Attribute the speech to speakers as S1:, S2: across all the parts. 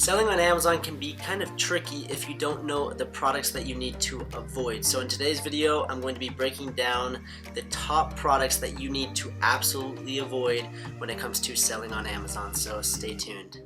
S1: Selling on Amazon can be kind of tricky if you don't know the products that you need to avoid. So in today's video, I'm going to be breaking down the top products that you need to absolutely avoid when it comes to selling on Amazon. So stay tuned.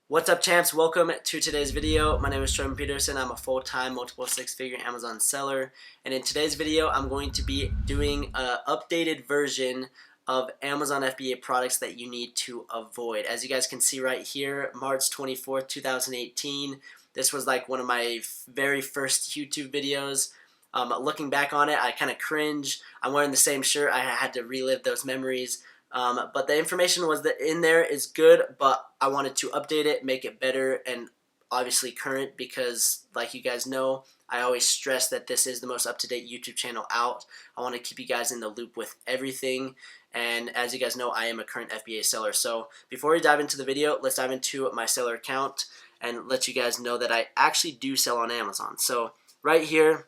S1: What's up, champs? Welcome to today's video. My name is Jordan Peterson. I'm a full-time multiple six-figure Amazon seller, and in today's video I'm going to be doing an updated version of Amazon FBA products that you need to avoid. As you guys can see right here, March 24th, 2018. This was like one of my very first YouTube videos. Looking back on it, I kind of cringe. I'm wearing the same shirt. I had to relive those memories. But the information was that in there is good, but I wanted to update it, make it better, and obviously current because, like you guys know, I always stress that this is the most up-to-date YouTube channel out. I want to keep you guys in the loop with everything, and as you guys know, I am a current FBA seller. So before we dive into the video, let's dive into my seller account and let you guys know that I actually do sell on Amazon. So right here,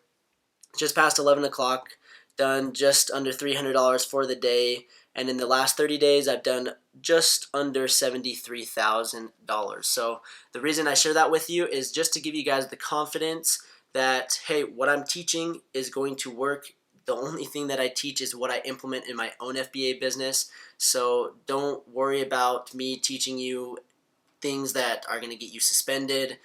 S1: just past 11 o'clock, done just under $300 for the day. And in the last 30 days, I've done just under $73,000. So the reason I share that with you is just to give you guys the confidence that, hey, what I'm teaching is going to work. The only thing that I teach is what I implement in my own FBA business. So don't worry about me teaching you things that are going to get you suspended,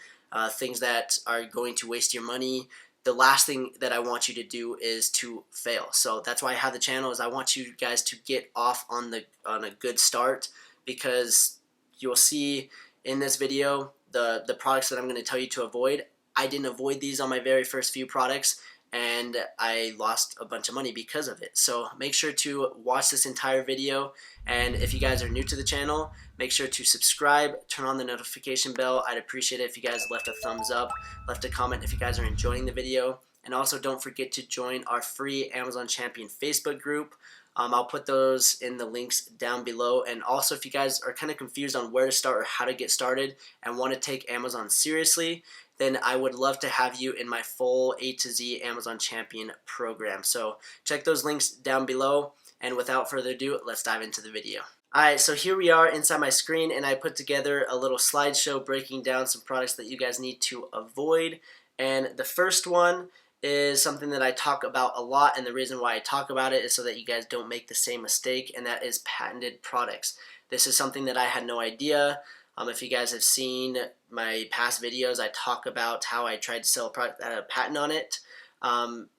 S1: things that are going to waste your money. The last thing that I want you to do is to fail. So that's why I have the channel, is I want you guys to get off on a good start, because you'll see in this video the products that I'm going to tell you to avoid. I didn't avoid these on my very first few products, and I lost a bunch of money because of it. So make sure to watch this entire video, and if you guys are new to the channel, make sure to subscribe, turn on the notification bell. I'd appreciate it if you guys left a thumbs up, left a comment if you guys are enjoying the video, and also don't forget to join our free Amazon Champion Facebook group. I'll put those in the links down below. And also, if you guys are kind of confused on where to start or how to get started and want to take Amazon seriously, then I would love to have you in my full A to Z Amazon Champion program. So check those links down below. And without further ado, let's dive into the video. Alright, so here we are inside my screen, and I put together a little slideshow breaking down some products that you guys need to avoid. And the first one is something that I talk about a lot, and the reason why I talk about it is so that you guys don't make the same mistake, and that is patented products. This is something that I had no idea. If you guys have seen my past videos, I talk about how I tried to sell a product that had a patent on it.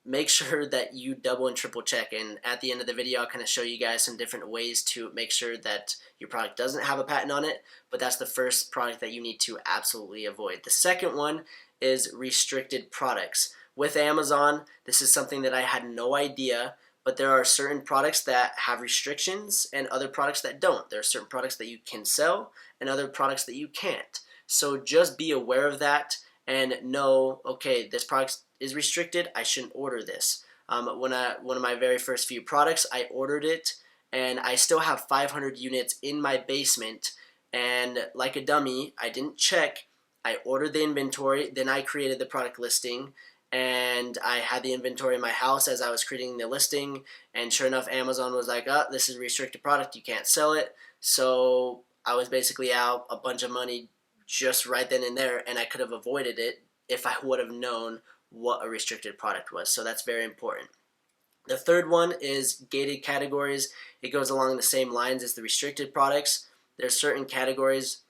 S1: Make sure that you double and triple check, and at the end of the video I'll kind of show you guys some different ways to make sure that your product doesn't have a patent on it. But that's the first product that you need to absolutely avoid. The second one is restricted products. With Amazon, this is something that I had no idea, but there are certain products that have restrictions and other products that don't. There are certain products that you can sell and other products that you can't. So just be aware of that and know, okay, this product is restricted, I shouldn't order this. One of my very first few products, I ordered it, and I still have 500 units in my basement, and like a dummy, I didn't check. I ordered the inventory, then I created the product listing, and I had the inventory in my house as I was creating the listing, and sure enough, Amazon was like, oh, this is a restricted product, you can't sell it. So I was basically out a bunch of money just right then and there, and I could have avoided it if I would have known what a restricted product was. So that's very important. The third one is gated categories. It goes along the same lines as the restricted products. There's certain categories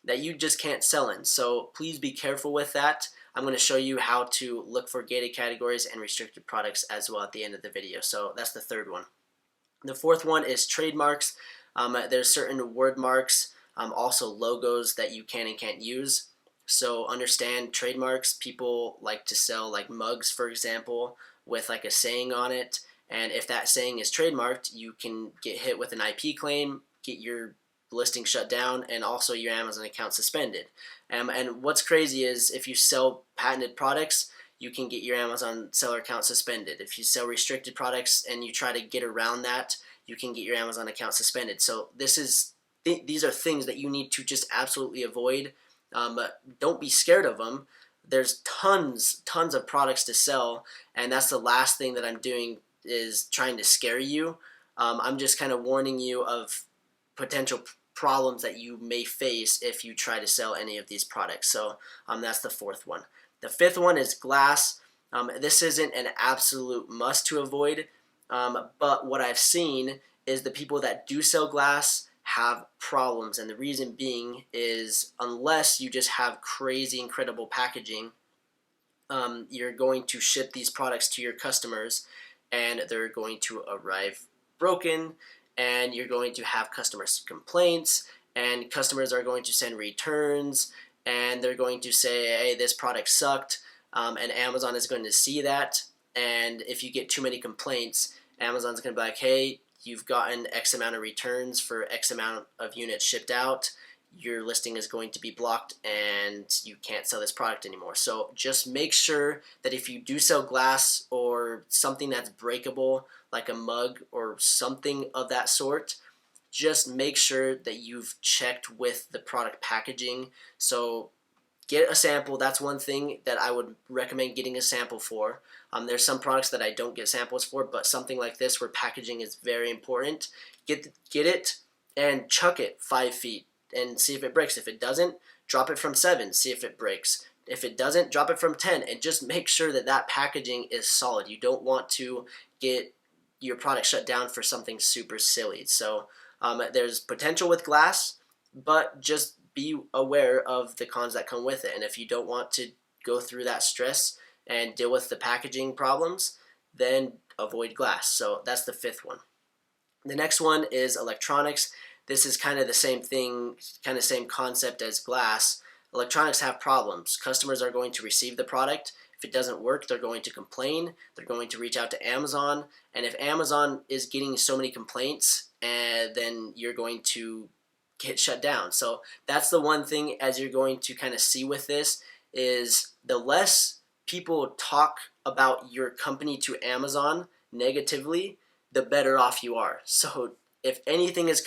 S1: that you just can't sell in, so please be careful with that. I'm going to show you how to look for gated categories and restricted products as well at the end of the video. So that's the third one. The fourth one is trademarks. There's certain word marks, also logos that you can and can't use. So understand trademarks. People like to sell like mugs, for example, with like a saying on it. And if that saying is trademarked, you can get hit with an IP claim, get your listing shut down, and also your Amazon account suspended. And what's crazy is if you sell patented products, you can get your Amazon seller account suspended. If you sell restricted products and you try to get around that, you can get your Amazon account suspended. So this is these are things that you need to just absolutely avoid. Don't be scared of them. There's tons of products to sell, and that's the last thing that I'm doing, is trying to scare you. I'm just kind of warning you of potential problems that you may face if you try to sell any of these products. So that's the fourth one. The fifth one is glass. This isn't an absolute must to avoid, but what I've seen is the people that do sell glass have problems, and the reason being is, unless you just have crazy incredible packaging, you're going to ship these products to your customers and they're going to arrive broken, and you're going to have customers complaints, and customers are going to send returns, and they're going to say, hey, this product sucked, and Amazon is going to see that, and if you get too many complaints, Amazon's going to be like, hey, you've gotten X amount of returns for X amount of units shipped out, your listing is going to be blocked and you can't sell this product anymore. So just make sure that if you do sell glass or something that's breakable, like a mug or something of that sort, just make sure that you've checked with the product packaging. So get a sample. That's one thing that I would recommend getting a sample for. There's some products that I don't get samples for, but something like this where packaging is very important, get it and chuck it 5 feet and see if it breaks. If it doesn't, drop it from 7, see if it breaks. If it doesn't, drop it from 10, and just make sure that that packaging is solid. You don't want to get your product shut down for something super silly. So there's potential with glass, but just be aware of the cons that come with it. And if you don't want to go through that stress and deal with the packaging problems, then avoid glass. So that's the fifth one. The next one is electronics. This is kind of the same thing, kind of same concept as glass. Electronics have problems. Customers are going to receive the product. If it doesn't work, they're going to complain. They're going to reach out to Amazon. And if Amazon is getting so many complaints, then you're going to get shut down. So that's the one thing, as you're going to kind of see with this, is the less people talk about your company to Amazon negatively, the better off you are. So if anyone's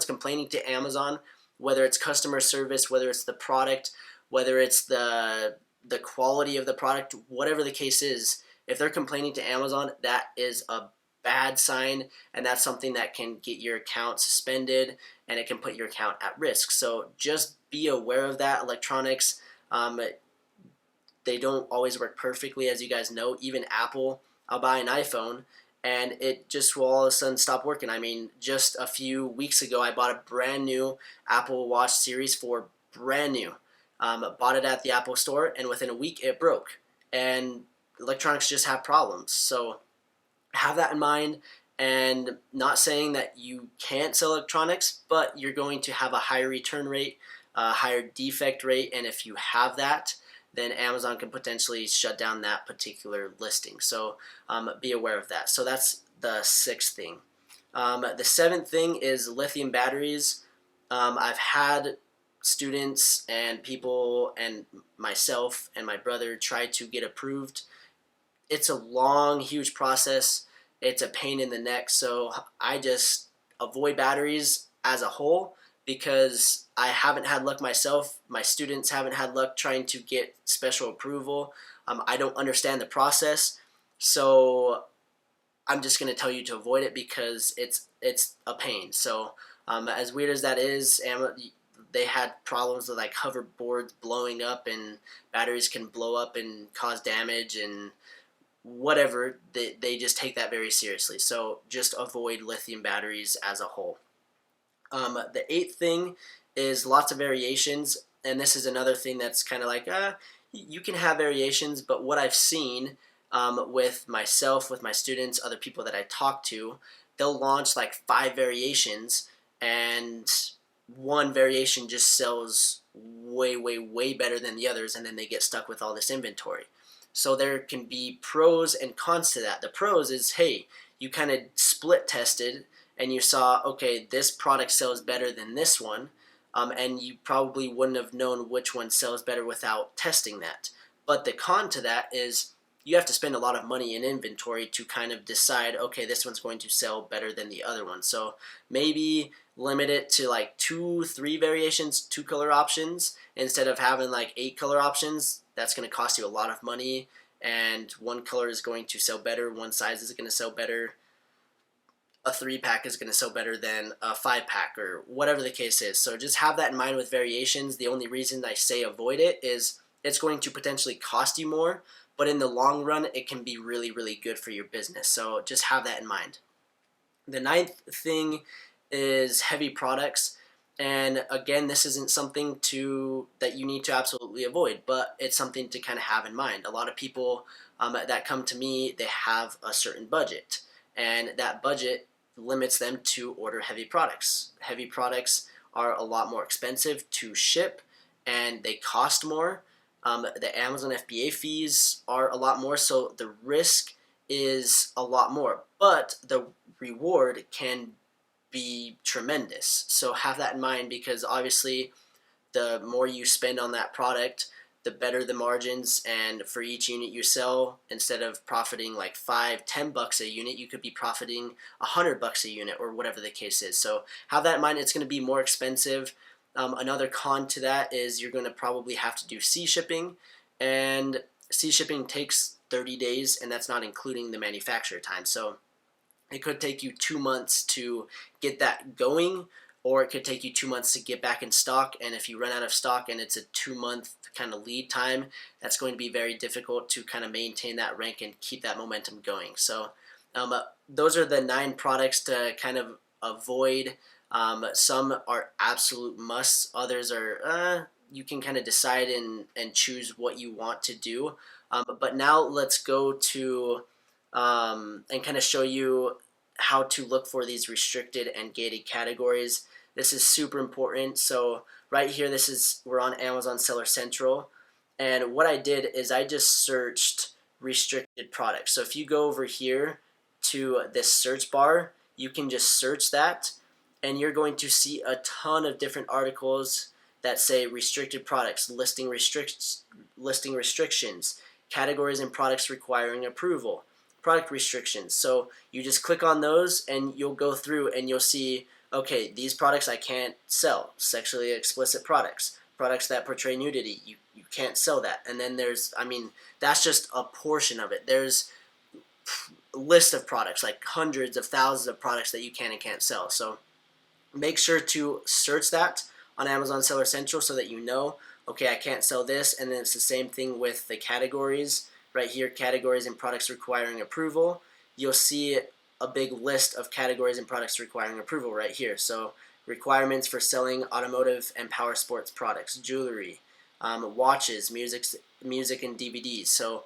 S1: complaining to Amazon, whether it's customer service, whether it's the product, whether it's the quality of the product, whatever the case is, if they're complaining to Amazon, that is a bad sign, and that's something that can get your account suspended, and it can put your account at risk. So just be aware of that. Electronics, they don't always work perfectly, as you guys know. Even Apple, I'll buy an iPhone, and it just will all of a sudden stop working. I mean, just a few weeks ago, I bought a brand new Apple Watch Series 4, brand new. Bought it at the Apple store, and within a week, it broke. And electronics just have problems. So have that in mind, and not saying that you can't sell electronics, but you're going to have a higher return rate, a higher defect rate, and if you have that, then Amazon can potentially shut down that particular listing. So be aware of that. So that's the sixth thing. The seventh thing is lithium batteries. I've had students and people and myself and my brother try to get approved. It's a long, huge process. It's a pain in the neck. So I just avoid batteries as a whole, because I haven't had luck myself. My students haven't had luck trying to get special approval. I don't understand the process, so I'm just going to tell you to avoid it, because it's a pain. So as weird as that is, they had problems with like hoverboards blowing up, and batteries can blow up and cause damage and whatever. They just take that very seriously. So just avoid lithium batteries as a whole. The eighth thing is lots of variations, and this is another thing that's kind of like, you can have variations, but what I've seen with myself, with my students, other people that I talk to, they'll launch like 5 variations, and one variation just sells way better than the others, and then they get stuck with all this inventory. So there can be pros and cons to that. The pros is, hey, you kind of split tested, and you saw, okay, this product sells better than this one, and you probably wouldn't have known which one sells better without testing that. But the con to that is you have to spend a lot of money in inventory to kind of decide, okay, this one's going to sell better than the other one. So maybe limit it to like 2-3 variations, 2 color options, instead of having like 8 color options. That's going to cost you a lot of money, and one color is going to sell better, one size is going to sell better, a 3-pack is going to sell better than a 5-pack, or whatever the case is. So just have that in mind with variations. The only reason I say avoid it is it's going to potentially cost you more, but in the long run, it can be really, really good for your business. So just have that in mind. The 9th thing is heavy products. And again, this isn't something that you need to absolutely avoid, but it's something to kind of have in mind. A lot of people that come to me, they have a certain budget, and that budget limits them to order heavy products. Heavy products are a lot more expensive to ship, and they cost more. The Amazon FBA fees are a lot more, so the risk is a lot more, but the reward can be tremendous. So have that in mind, because obviously the more you spend on that product, the better the margins, and for each unit you sell, instead of profiting like $5-10 a unit, you could be profiting $100 a unit, or whatever the case is. So have that in mind. It's going to be more expensive. Another con to that is you're going to probably have to do sea shipping, and sea shipping takes 30 days, and that's not including the manufacturer time. So it could take you 2 months to get that going, or it could take you 2 months to get back in stock. And if you run out of stock and it's a 2-month kind of lead time, that's going to be very difficult to kind of maintain that rank and keep that momentum going. So those are the 9 products to kind of avoid. Some are absolute musts. Others are you can kind of decide and choose what you want to do. But now let's go to and kind of show you how to look for these restricted and gated categories. This is super important. So right here, we're on Amazon Seller Central, and what I did is I just searched restricted products. So if you go over here to this search bar, you can just search that, and you're going to see a ton of different articles that say restricted products, listing restrictions, categories and products requiring approval, product restrictions. So you just click on those, and you'll go through and you'll see, okay, these products I can't sell. Sexually explicit products, products that portray nudity, you can't sell that. And then that's just a portion of it. There's a list of products, like hundreds of thousands of products that you can and can't sell. So make sure to search that on Amazon Seller Central so that you know, okay, I can't sell this. And then it's the same thing with the categories. Right here, categories and products requiring approval. You'll see a big list of categories and products requiring approval right here. So requirements for selling automotive and power sports products, jewelry, watches, music and DVDs. So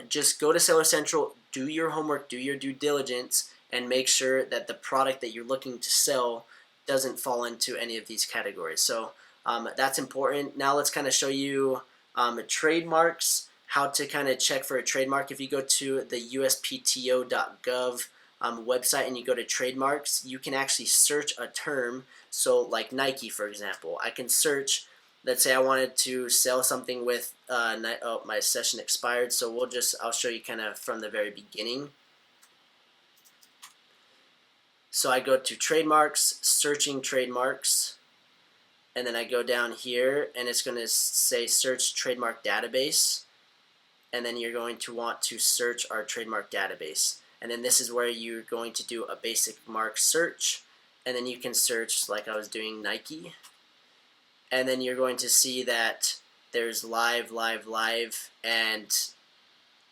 S1: just go to Seller Central, do your homework, do your due diligence, and make sure that the product that you're looking to sell doesn't fall into any of these categories. So that's important. Now let's kind of show you trademarks, how to kind of check for a trademark. If you go to the uspto.gov website and you go to trademarks, you can actually search a term. So like Nike, for example, I can search, let's say I wanted to sell something with, my session expired, so I'll show you kind of from the very beginning. So I go to trademarks, searching trademarks, and then I go down here and it's going to say search trademark database. And then you're going to want to search our trademark database. And then this is where you're going to do a basic mark search. And then you can search, like I was doing, Nike. And then you're going to see that there's live. And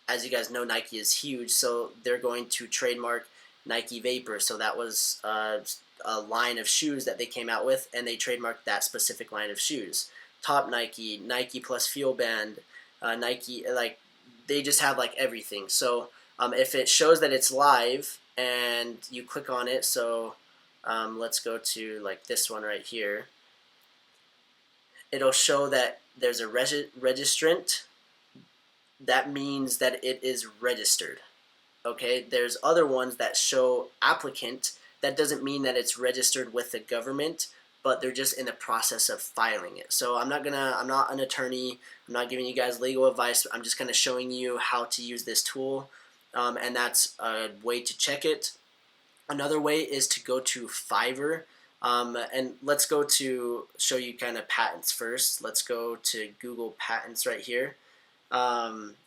S1: as you guys know, Nike is huge. So they're going to trademark Nike Vapor. So that was a line of shoes that they came out with, and they trademarked that specific line of shoes. Top Nike, Nike plus Fuel Band, Nike, they just have like everything. So if it shows that it's live and you click on it, so let's go to like this one right here, it'll show that there's a registrant. That means that it is registered. Okay, there's other ones that show applicant. That doesn't mean that it's registered with the government, but they're just in the process of filing it. So I'm not an attorney. I'm not giving you guys legal advice. I'm just kind of showing you how to use this tool, and that's a way to check it. Another way is to go to Fiverr, and let's go to show you kind of patents first. Let's go to Google Patents right here.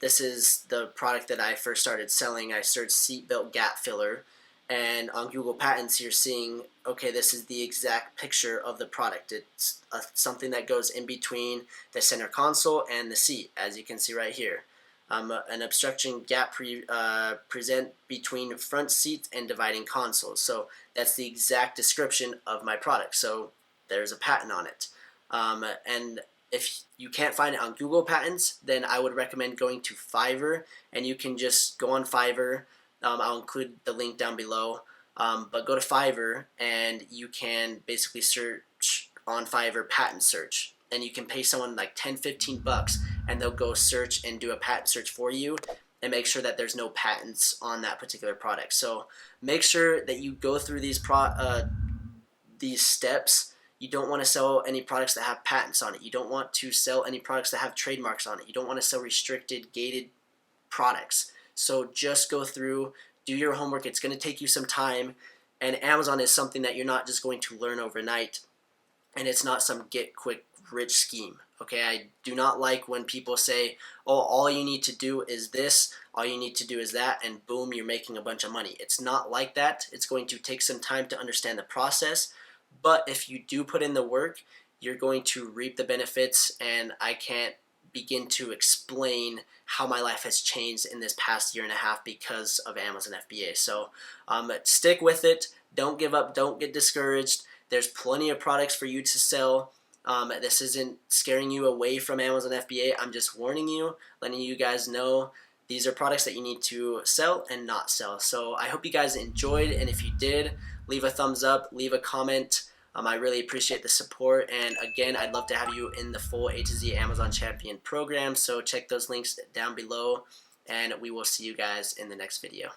S1: This is the product that I first started selling. I searched seatbelt gap filler, and on Google Patents you're seeing, okay, this is the exact picture of the product. It's something that goes in between the center console and the seat, as you can see right here. An obstruction gap present between front seats and dividing consoles. So that's the exact description of my product. So there's a patent on it. And if you can't find it on Google Patents, then I would recommend going to Fiverr, and you can just go on Fiverr. I'll include the link down below. But go to Fiverr, and you can basically search on Fiverr patent search. And you can pay someone like 10-15 bucks, and they'll go search and do a patent search for you and make sure that there's no patents on that particular product. So make sure that you go through these steps. You don't want to sell any products that have patents on it. You don't want to sell any products that have trademarks on it. You don't want to sell restricted, gated products. So just go through, do your homework. It's going to take you some time, and Amazon is something that you're not just going to learn overnight, and it's not some get quick rich scheme. Okay, I do not like when people say, oh, all you need to do is this, all you need to do is that, and boom, you're making a bunch of money. It's not like that. It's going to take some time to understand the process, but if you do put in the work, you're going to reap the benefits, and I can't begin to explain how my life has changed in this past year and a half because of Amazon FBA. So stick with it. Don't give up. Don't get discouraged. There's plenty of products for you to sell. This isn't scaring you away from Amazon FBA. I'm just warning you, letting you guys know these are products that you need to sell and not sell. So I hope you guys enjoyed, and if you did, leave a thumbs up, leave a comment. I really appreciate the support, and again, I'd love to have you in the full A to Z Amazon Champion program. So check those links down below, and we will see you guys in the next video.